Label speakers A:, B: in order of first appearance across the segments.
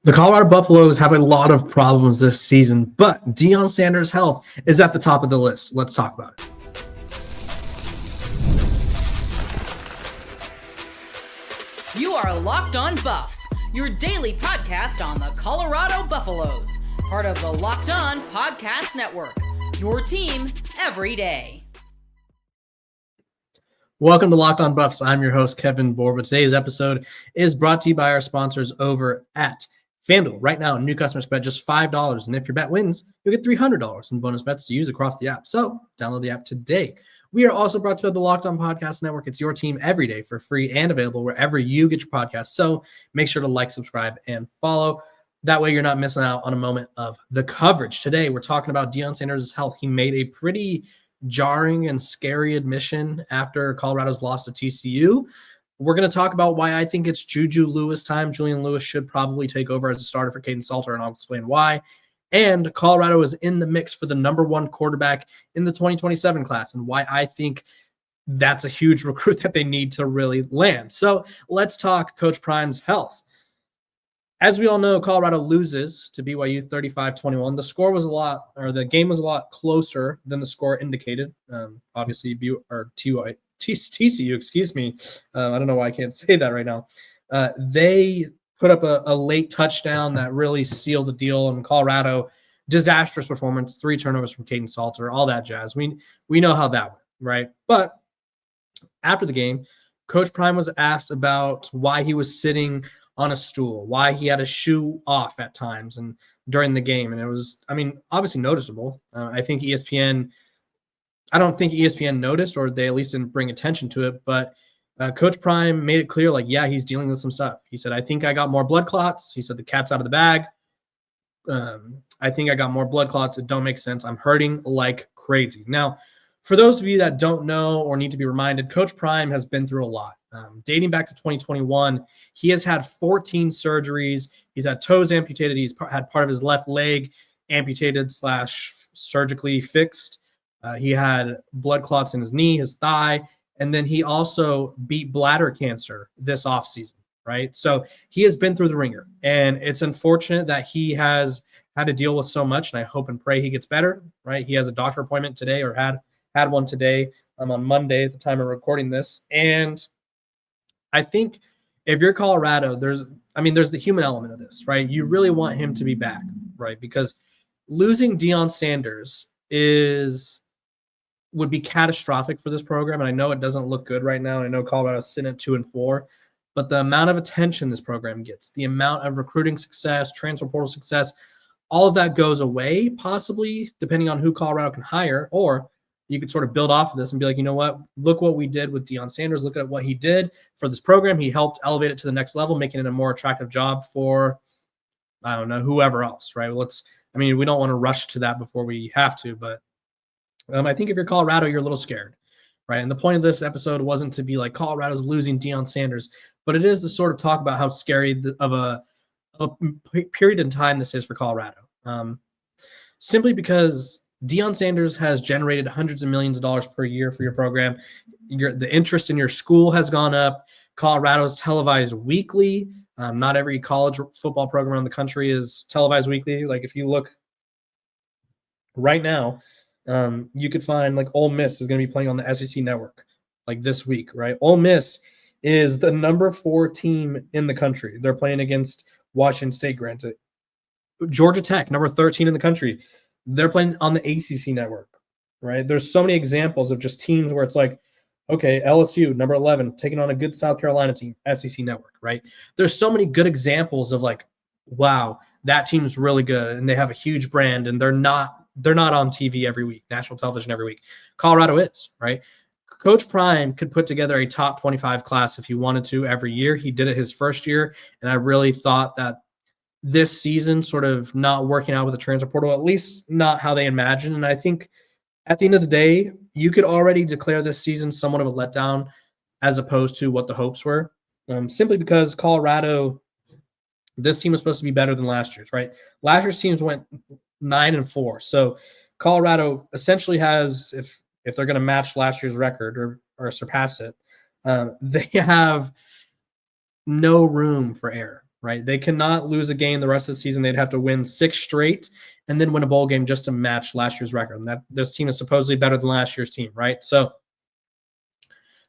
A: The Colorado Buffaloes have a lot of problems this season, but Deion Sanders' health is at the top of the list. Let's talk about it.
B: You are Locked On Buffs, your daily podcast on the Colorado Buffaloes, part of the Locked On Podcast Network, your team every day.
A: Welcome to Locked On Buffs. I'm your host, Kavian Borba. Today's episode is brought to you by our sponsors over at FanDuel. Right now, new customers bet just $5, and if your bet wins, you'll get $300 in bonus bets to use across the app. So download the app today. We are also brought to you by the Locked On Podcast Network. It's your team every day for free and available wherever you get your podcasts. So make sure to like, subscribe, and follow. That way you're not missing out on a moment of the coverage. Today, we're talking about Deion Sanders' health. He made a pretty jarring and scary admission after Colorado's loss to TCU. We're going to talk about why I think it's Juju Lewis time. Julian Lewis should probably take over as a starter for Kaidon Salter, and I'll explain why. And Colorado is in the mix for the number one quarterback in the 2027 class, and why I think that's a huge recruit that they need to really land. So let's talk Coach Prime's health. As we all know, Colorado loses to BYU 35-21. The score was the game was a lot closer than the score indicated. Obviously, TCU, excuse me. I don't know why I can't say that right now. They put up a late touchdown that really sealed the deal. And Colorado, disastrous performance, 3 turnovers from Kaidon Salter, all that jazz. We know how that went, right? But after the game, Coach Prime was asked about why he was sitting on a stool, why he had a shoe off at times and during the game. And it was, obviously noticeable. I don't think ESPN noticed, or they at least didn't bring attention to it. But Coach Prime made it clear, he's dealing with some stuff. He said, I think I got more blood clots. He said, the cat's out of the bag. I think I got more blood clots. It don't make sense. I'm hurting like crazy. Now, for those of you that don't know or need to be reminded, Coach Prime has been through a lot. Dating back to 2021, he has had 14 surgeries. He's had toes amputated. He's had part of his left leg amputated / surgically fixed. He had blood clots in his knee, his thigh, and then he also beat bladder cancer this offseason, right? So he has been through the ringer, and it's unfortunate that he has had to deal with so much, and I hope and pray he gets better, right? He has a doctor appointment today, or had one today on Monday at the time of recording this. And I think if you're Colorado, there's the human element of this, right? You really want him to be back, right? Because losing Deion Sanders would be catastrophic for this program. And I know it doesn't look good right now. I know Colorado's sitting at 2-4, but the amount of attention this program gets, the amount of recruiting success, transfer portal success, all of that goes away, possibly, depending on who Colorado can hire. Or you could sort of build off of this and be like, you know what? Look what we did with Deion Sanders. Look at what he did for this program. He helped elevate it to the next level, making it a more attractive job for, I don't know, whoever else, right? We don't want to rush to that before we have to, but I think if you're Colorado, you're a little scared, right? And the point of this episode wasn't to be like Colorado's losing Deion Sanders, but it is to sort of talk about how scary of a period in time this is for Colorado. Simply because Deion Sanders has generated hundreds of millions of dollars per year for your program. The interest in your school has gone up. Colorado is televised weekly. Not every college football program around the country is televised weekly. Like if you look right now, you could find Ole Miss is going to be playing on the SEC network this week, right? Ole Miss is the number 4 team in the country. They're playing against Washington State, granted. Georgia Tech, number 13 in the country. They're playing on the ACC network, right? There's so many examples of just teams where it's like, okay, LSU, number 11, taking on a good South Carolina team, SEC network, right? There's so many good examples of wow, that team's really good and they have a huge brand and they're not on TV every week, national television every week. Colorado is, right? Coach Prime could put together a top 25 class if he wanted to every year. He did it his first year, and I really thought that this season sort of not working out with the transfer portal, at least not how they imagined. And I think at the end of the day, you could already declare this season somewhat of a letdown as opposed to what the hopes were, simply because Colorado, this team was supposed to be better than last year's, right? Last year's teams went 9-4. So Colorado essentially has, if they're going to match last year's record or surpass it, they have no room for error. right? They cannot lose a game the rest of the season. They'd have to win 6 straight and then win a bowl game just to match last year's record. And that this team is supposedly better than last year's team, right? So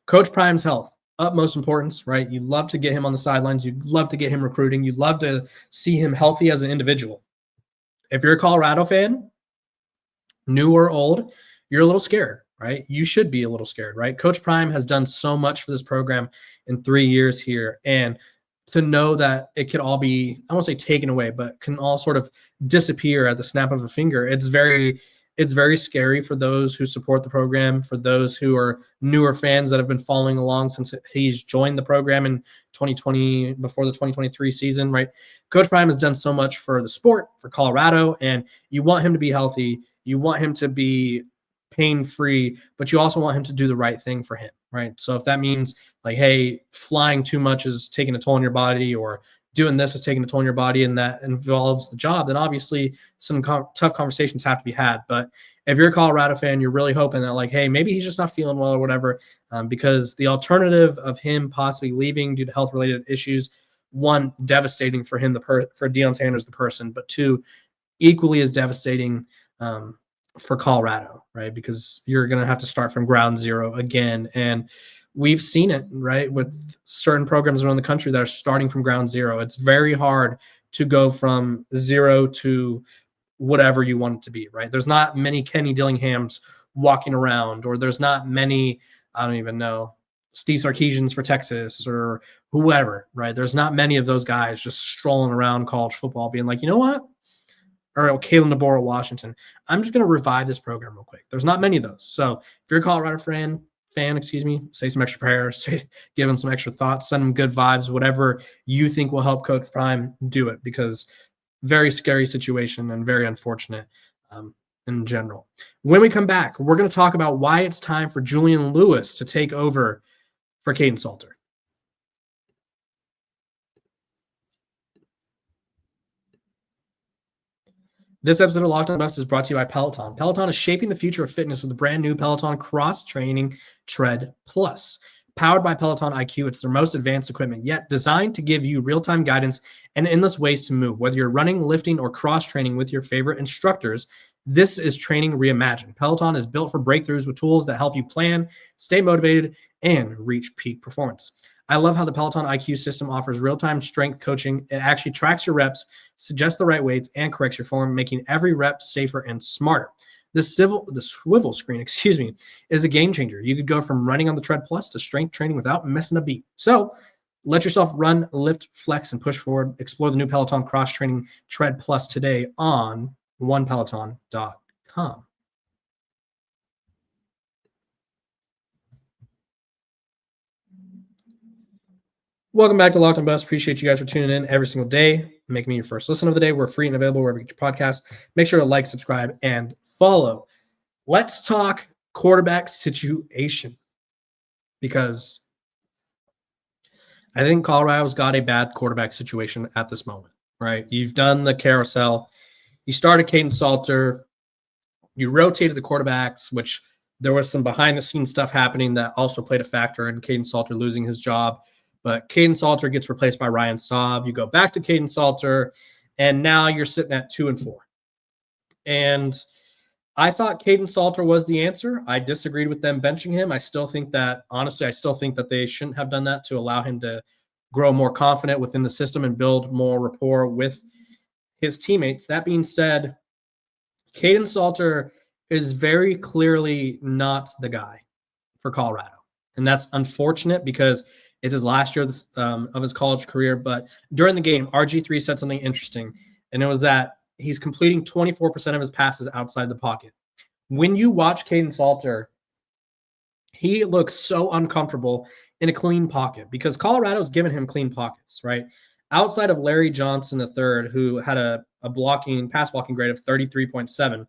A: Coach Prime's health, utmost importance, right? You love to get him on the sidelines. You'd love to get him recruiting. You'd love to see him healthy as an individual. If you're a Colorado fan, new or old, you're a little scared, right? You should be a little scared, right? Coach Prime has done so much for this program in 3 years here. And to know that it could all be, I won't say taken away, but can all sort of disappear at the snap of a finger. It's very scary for those who support the program, for those who are newer fans that have been following along since he's joined the program in 2020, before the 2023 season, right? Coach Prime has done so much for the sport, for Colorado, and you want him to be healthy. You want him to be pain-free, but you also want him to do the right thing for him, right? So if that means like, hey, flying too much is taking a toll on your body, or doing this is taking a toll on your body, and that involves the job, then obviously some tough conversations have to be had. But if you're a Colorado fan, you're really hoping that like, hey, maybe he's just not feeling well or whatever, because the alternative of him possibly leaving due to health-related issues, one, devastating for him, for Deion Sanders, the person, but two, equally as devastating for Colorado, right? Because you're going to have to start from ground zero again. And we've seen it, right, with certain programs around the country that are starting from ground zero. It's very hard to go from zero to whatever you want it to be, right? There's not many Kenny Dillinghams walking around, or there's not many, I don't even know, Steve Sarkisians for Texas or whoever, right? There's not many of those guys just strolling around college football being like, you know what? Or Kalen DeBoer at Washington, I'm just going to revive this program real quick. There's not many of those. So if you're a Colorado fan, say some extra prayers, give him some extra thoughts, send him good vibes, whatever you think will help Coach Prime, do it, because very scary situation and very unfortunate in general. When we come back, we're going to talk about why it's time for Julian Lewis to take over for Kaidon Salter. This episode of Locked On Buffs is brought to you by Peloton. Peloton is shaping the future of fitness with the brand new Peloton Cross-Training Tread Plus. Powered by Peloton IQ, it's their most advanced equipment, yet designed to give you real-time guidance and endless ways to move. Whether you're running, lifting, or cross-training with your favorite instructors, this is training reimagined. Peloton is built for breakthroughs with tools that help you plan, stay motivated, and reach peak performance. I love how the Peloton IQ system offers real-time strength coaching. It actually tracks your reps, suggests the right weights, and corrects your form, making every rep safer and smarter. The swivel screen, is a game changer. You could go from running on the Tread Plus to strength training without missing a beat. So let yourself run, lift, flex, and push forward. Explore the new Peloton Cross-Training Tread Plus today on onepeloton.com. Welcome back to Locked On Buffs. Appreciate you guys for tuning in every single day. Make me your first listen of the day. We're free and available wherever you get your podcasts. Make sure to like, subscribe, and follow. Let's talk quarterback situation, because I think Colorado's got a bad quarterback situation at this moment, right? You've done the carousel. You started Kaidon Salter. You rotated the quarterbacks, which there was some behind-the-scenes stuff happening that also played a factor in Kaidon Salter losing his job. But Kaidon Salter gets replaced by Ryan Staub. You go back to Kaidon Salter, and now you're sitting at 2-4. And I thought Kaidon Salter was the answer. I disagreed with them benching him. I still think that they shouldn't have done that to allow him to grow more confident within the system and build more rapport with his teammates. That being said, Kaidon Salter is very clearly not the guy for Colorado. And that's unfortunate because it's his last year of his college career. But during the game, RG3 said something interesting, and it was that he's completing 24% of his passes outside the pocket. When you watch Kaidon Salter, he looks so uncomfortable in a clean pocket because Colorado's given him clean pockets, right? Outside of Larry Johnson III, who had a pass blocking grade of 33.7,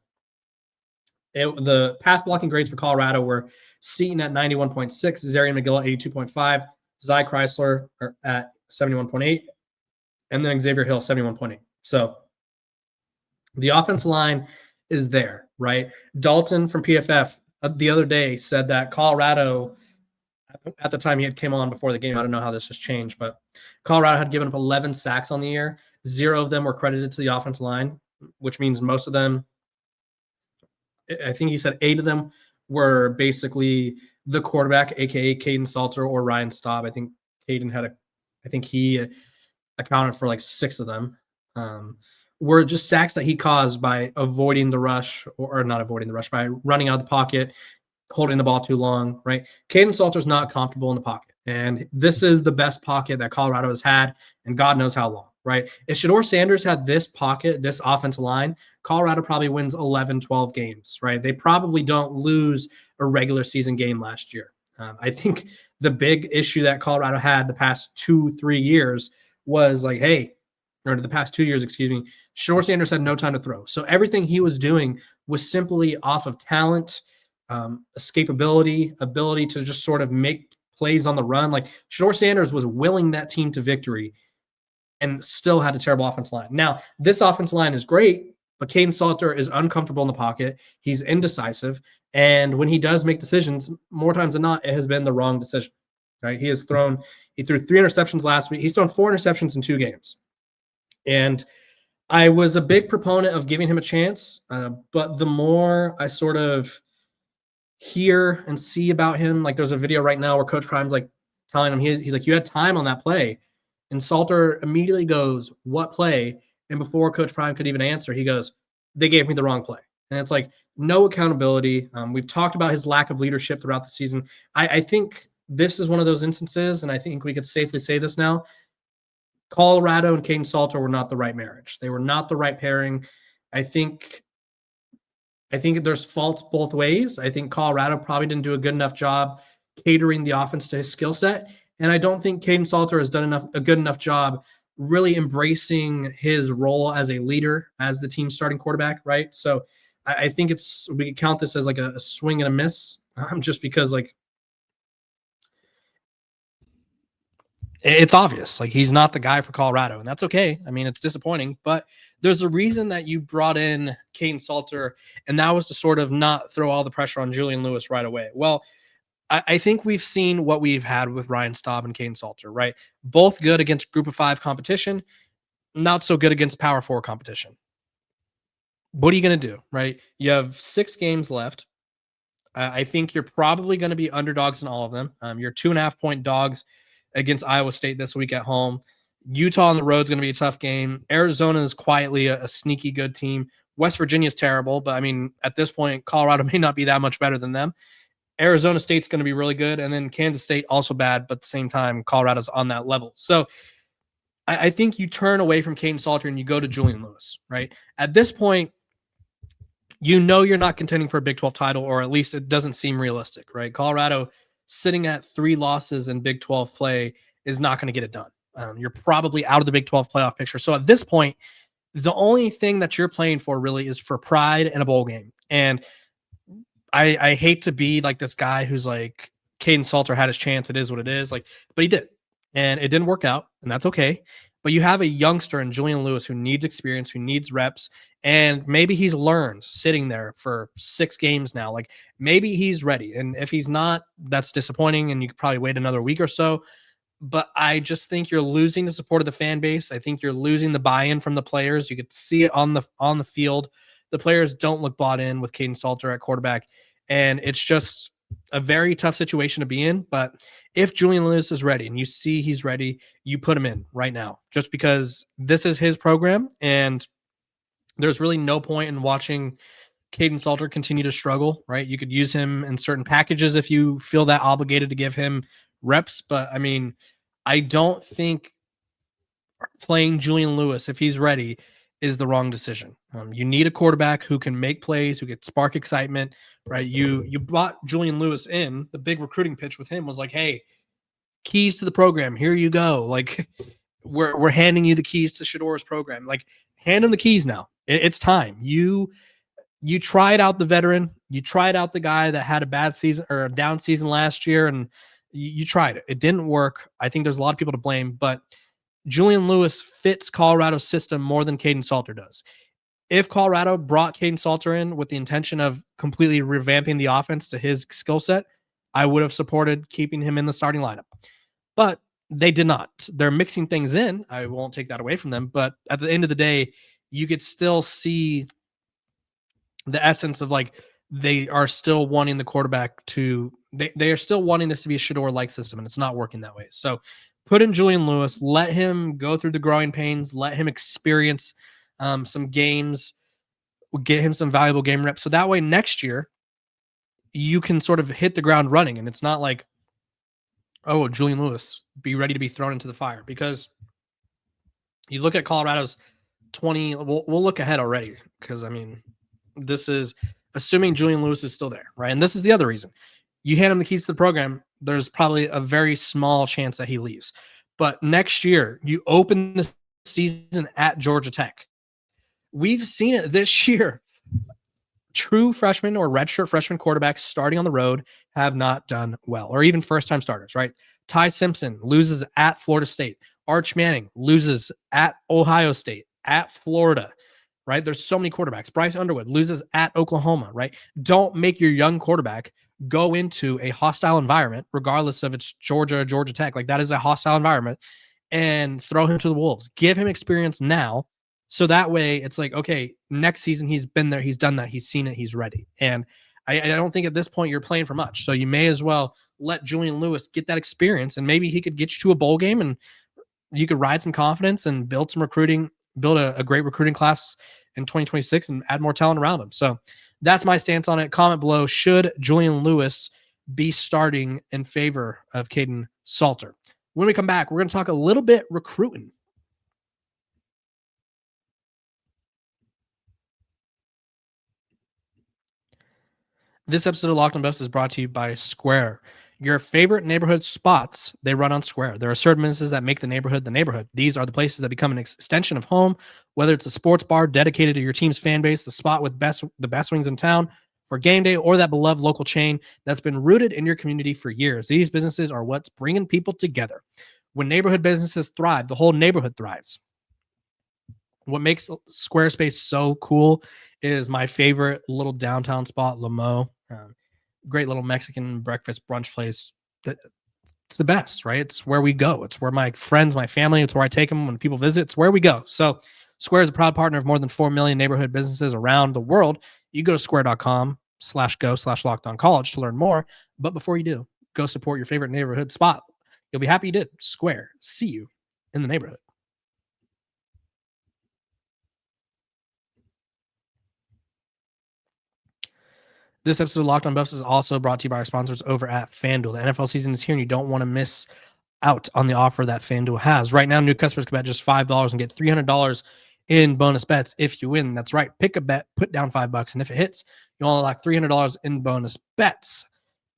A: the pass blocking grades for Colorado were Seton at 91.6, Zarian McGill at 82.5, Zy Chrysler at 71.8, and then Xavier Hill 71.8. So the offensive line is there, right? Dalton from PFF the other day said that Colorado at the time he had came on before the game. I don't know how this has changed, but Colorado had given up 11 sacks on the year. 0 of them were credited to the offensive line, which means most of them, I think he said 8 of them were basically the quarterback, aka Kaidon Salter or Ryan Staub. I think he accounted for like 6 of them. Were just sacks that he caused by avoiding the rush or not avoiding the rush, by running out of the pocket, holding the ball too long, right? Kaidon Salter's not comfortable in the pocket. And this is the best pocket that Colorado has had, and God knows how long, right? If Shedeur Sanders had this pocket, this offensive line, Colorado probably wins 11, 12 games, right? They probably don't lose a regular season game last year. I think the big issue that Colorado had the past 2-3 years was like, hey, or the past 2 years, excuse me, Shedeur Sanders had no time to throw. So everything he was doing was simply off of talent, escapability, ability to just sort of make plays on the run. Like Shedeur Sanders was willing that team to victory and still had a terrible offensive line. Now, this offensive line is great, but Kaidon Salter is uncomfortable in the pocket. He's indecisive. And when he does make decisions, more times than not, it has been the wrong decision, right? He threw 3 interceptions last week. He's thrown 4 interceptions in 2 games. And I was a big proponent of giving him a chance, but the more I sort of hear and see about him, like there's a video right now where Coach Prime's like telling him, he's like, you had time on that play. And Salter immediately goes, what play? And before Coach Prime could even answer, he goes, they gave me the wrong play. And it's like no accountability. We've talked about his lack of leadership throughout the season. I think this is one of those instances, and I think we could safely say this now. Colorado and Kaidon Salter were not the right marriage. They were not the right pairing. I think there's faults both ways. I think Colorado probably didn't do a good enough job catering the offense to his skill set. And I don't think Kaidon Salter has done a good enough job really embracing his role as a leader, as the team's starting quarterback, right? So I think we could count this as like a swing and a miss, just because like it's obvious. Like he's not the guy for Colorado, and that's okay. I mean, it's disappointing, but there's a reason that you brought in Kaidon Salter, and that was to sort of not throw all the pressure on Julian Lewis right away. Well, I think we've seen what we've had with Ryan Staub and Kaidon Salter, right? Both good against Group of 5 competition, not so good against Power 4 competition. What are you going to do, right? You have 6 games left. I think you're probably going to be underdogs in all of them. You're 2.5-point dogs against Iowa State this week at home. Utah on the road is going to be a tough game. Arizona is quietly a sneaky good team. West Virginia is terrible, but I mean, at this point, Colorado may not be that much better than them. Arizona State's going to be really good, and then Kansas State also bad, but at the same time, Colorado's on that level. So I think you turn away from Kaidon Salter and you go to Julian Lewis, right? At this point, you know you're not contending for a Big 12 title, or at least it doesn't seem realistic, right? Colorado sitting at 3 losses in Big 12 play is not going to get it done. You're probably out of the Big 12 playoff picture. So at this point, the only thing that you're playing for really is for pride and a bowl game. And I hate to be like this guy who's like, Kaidon Salter had his chance. It is what it is. Like, but he did. And it didn't work out, and that's okay. But you have a youngster in Julian Lewis who needs experience, who needs reps, and maybe he's learned sitting there for 6 games now. Like maybe he's ready. And if he's not, that's disappointing, and you could probably wait another week or so. But I just think you're losing the support of the fan base. I think you're losing the buy-in from the players. You could see it on the field. The players don't look bought in with Kaidon Salter at quarterback, and it's just a very tough situation to be in. But if Julian Lewis is ready and you see he's ready, you put him in right now, just because this is his program, and there's really no point in watching Kaidon Salter continue to struggle, right? You could use him in certain packages if you feel that obligated to give him reps. But I mean, I don't think playing Julian Lewis, if he's ready, is the wrong decision. You need a quarterback who can make plays, who can spark excitement, right? You brought Julian Lewis in. The big recruiting pitch with him was like, hey, keys to the program, here you go. Like we're handing you the keys to Shedeur's program. Like hand him the keys now. It's time. You tried out the veteran. You tried out the guy that had a bad season or a down season last year, and you tried it. It didn't work. I think there's a lot of people to blame, but Julian Lewis fits Colorado's system more than Kaidon Salter does. If Colorado brought Kaidon Salter in with the intention of completely revamping the offense to his skill set, I would have supported keeping him in the starting lineup. But they did not. They're mixing things in. I won't take that away from them. But at the end of the day, you could still see the essence of like they are still wanting the quarterback to they are still wanting this to be a Shador-like system, and it's not working that way. So put in Julian Lewis, let him go through the growing pains, let him experience some games, get him some valuable game reps. So that way next year you can sort of hit the ground running, and it's not like, oh, Julian Lewis, be ready to be thrown into the fire. Because you look at Colorado's 20, we'll look ahead already, because I mean, this is assuming Julian Lewis is still there, right? And this is the other reason. You hand him the keys to the program, there's probably a very small chance that he leaves. But next year, you open the season at Georgia Tech. We've seen it this year. True freshmen or redshirt freshman quarterbacks starting on the road have not done well, or even first-time starters, right? Ty Simpson loses at Florida State. Arch Manning loses at Ohio State, at Florida, right? There's so many quarterbacks. Bryce Underwood loses at Oklahoma, right? Don't make your young quarterback go into a hostile environment, regardless of it's Georgia or Georgia Tech. Like, that is a hostile environment, and throw him to the wolves. Give him experience now. So that way it's like, okay, next season he's been there, he's done that, he's seen it, he's ready. And I don't think at this point you're playing for much. So you may as well let Julian Lewis get that experience, and maybe he could get you to a bowl game, and you could ride some confidence and build some recruiting, build a great recruiting class in 2026 and add more talent around him. So that's my stance on it. Comment below, should Julian Lewis be starting in favor of Kaidon Salter? When we come back, we're going to talk a little bit recruiting. This episode of Locked on Buffs is brought to you by Square. Your favorite neighborhood spots, they run on Square. There are certain businesses that make the neighborhood the neighborhood. These are the places that become an extension of home, whether it's a sports bar dedicated to your team's fan base, the spot with the best wings in town for game day, or that beloved local chain that's been rooted in your community for years. These businesses are what's bringing people together. When neighborhood businesses thrive, the whole neighborhood thrives. What makes Squarespace so cool is my favorite little downtown spot, Lamo. Great little Mexican breakfast brunch place. It's the best, right? It's where we go. It's where my friends, my family, it's where I take them when people visit. It's where we go. So Square is a proud partner of more than 4 million neighborhood businesses around the world. You go to square.com/go/lockedoncollege to learn more. But before you do, go support your favorite neighborhood spot. You'll be happy you did. Square. See you in the neighborhood. This episode of Locked on Buffs is also brought to you by our sponsors over at FanDuel. The NFL season is here, and you don't want to miss out on the offer that FanDuel has. Right now, new customers can bet just $5 and get $300 in bonus bets if you win. That's right. Pick a bet, put down $5, and if it hits, you'll unlock $300 in bonus bets.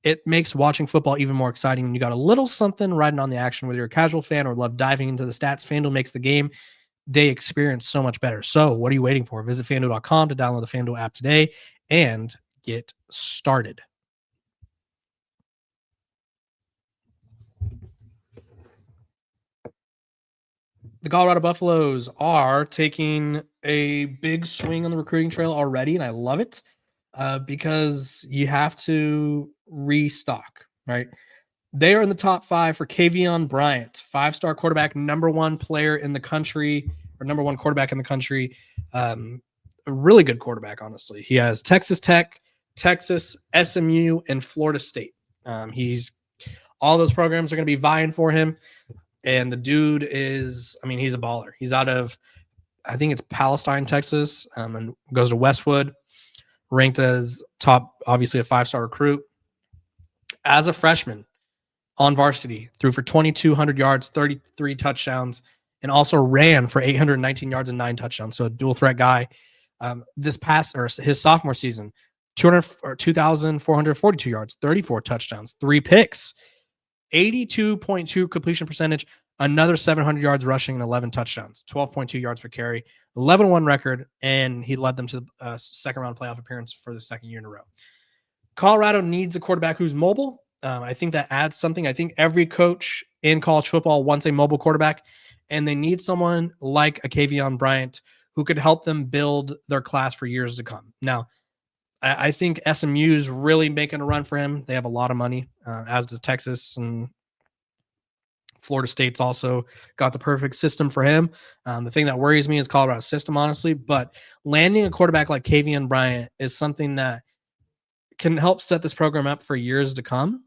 A: It makes watching football even more exciting when you got a little something riding on the action. Whether you're a casual fan or love diving into the stats, FanDuel makes the game day experience so much better. So what are you waiting for? Visit FanDuel.com to download the FanDuel app today and get started. The Colorado Buffaloes are taking a big swing on the recruiting trail already, and I love it because you have to restock, right? They are in the top 5 for Kavian Bryant, 5-star quarterback, number 1 player in the country, or number 1 quarterback in the country. A really good quarterback, honestly. He has Texas Tech, Texas, SMU, and Florida State. He's all those programs are going to be vying for him. And the dude is, I mean, he's a baller. He's out of, I think it's Palestine, Texas, and goes to Westwood, ranked as top, obviously a 5-star recruit. As a freshman on varsity, threw for 2,200 yards, 33 touchdowns, and also ran for 819 yards and 9 touchdowns. So a dual threat guy. His sophomore season, 2,442 yards, 34 touchdowns, 3 picks, 82.2 completion percentage, another 700 yards rushing and 11 touchdowns, 12.2 yards per carry, 11-1 record, and he led them to the second-round playoff appearance for the second year in a row. Colorado needs a quarterback who's mobile. I think that adds something. I think every coach in college football wants a mobile quarterback, and they need someone like a Kavian Bryant who could help them build their class for years to come. Now, I think SMU is really making a run for him. They have a lot of money, as does Texas, and Florida State's also got the perfect system for him. The thing that worries me is Colorado's system, honestly, but landing a quarterback like Kavian Bryant is something that can help set this program up for years to come,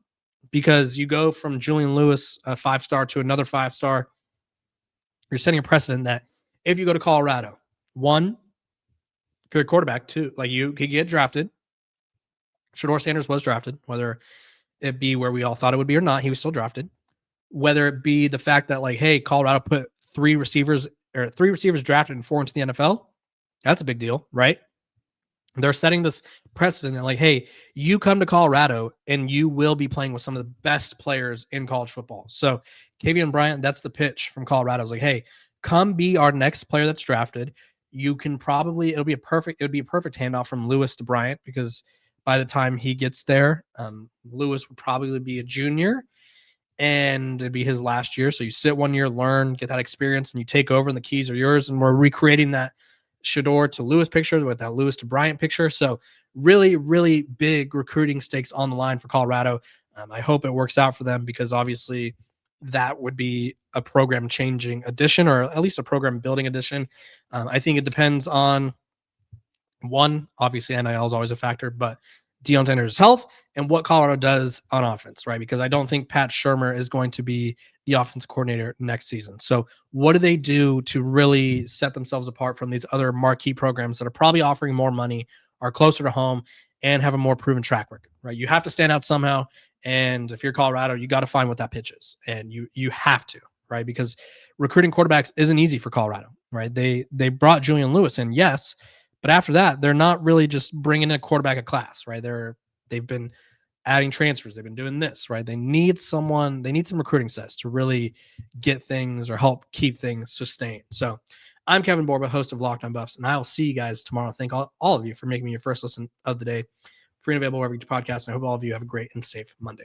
A: because you go from Julian Lewis, a 5-star, to another 5-star. You're setting a precedent that if you go to Colorado, one, if you're a quarterback, two, like you could get drafted. Shedeur Sanders was drafted, whether it be where we all thought it would be or not, he was still drafted. Whether it be the fact that, like, hey, Colorado put 3 receivers drafted and 4 into the NFL, that's a big deal, right? They're setting this precedent that, like, hey, you come to Colorado and you will be playing with some of the best players in college football. So Kavian Bryant, that's the pitch from Colorado. It's like, hey, come be our next player that's drafted. You can probably, it would be a perfect handoff from Lewis to Bryant, because by the time he gets there, Lewis would probably be a junior and it'd be his last year. So you sit 1 year, learn, get that experience, and you take over and the keys are yours. And we're recreating that Shedeur to Lewis picture with that Lewis to Bryant picture. So really, really big recruiting stakes on the line for Colorado. I hope it works out for them, because obviously that would be a program changing addition, or at least a program building addition. I think it depends on, one, obviously NIL is always a factor, but Deion Sanders' health and what Colorado does on offense, right? Because I don't think Pat Shurmur is going to be the offensive coordinator next season. So what do they do to really set themselves apart from these other marquee programs that are probably offering more money, are closer to home, and have a more proven track record, right? You have to stand out somehow. And if you're Colorado, you got to find what that pitch is. And you have to, right? Because recruiting quarterbacks isn't easy for Colorado, right? They brought Julian Lewis in, yes, but after that, they're not really just bringing in a quarterback a class, right? They've been adding transfers. They've been doing this, right? They need some recruiting sets to really get things or help keep things sustained. So I'm Kevin Borba, host of Locked On Buffs, and I'll see you guys tomorrow. Thank all of you for making me your first listen of the day. Free and available wherever you get your podcast, and I hope all of you have a great and safe Monday.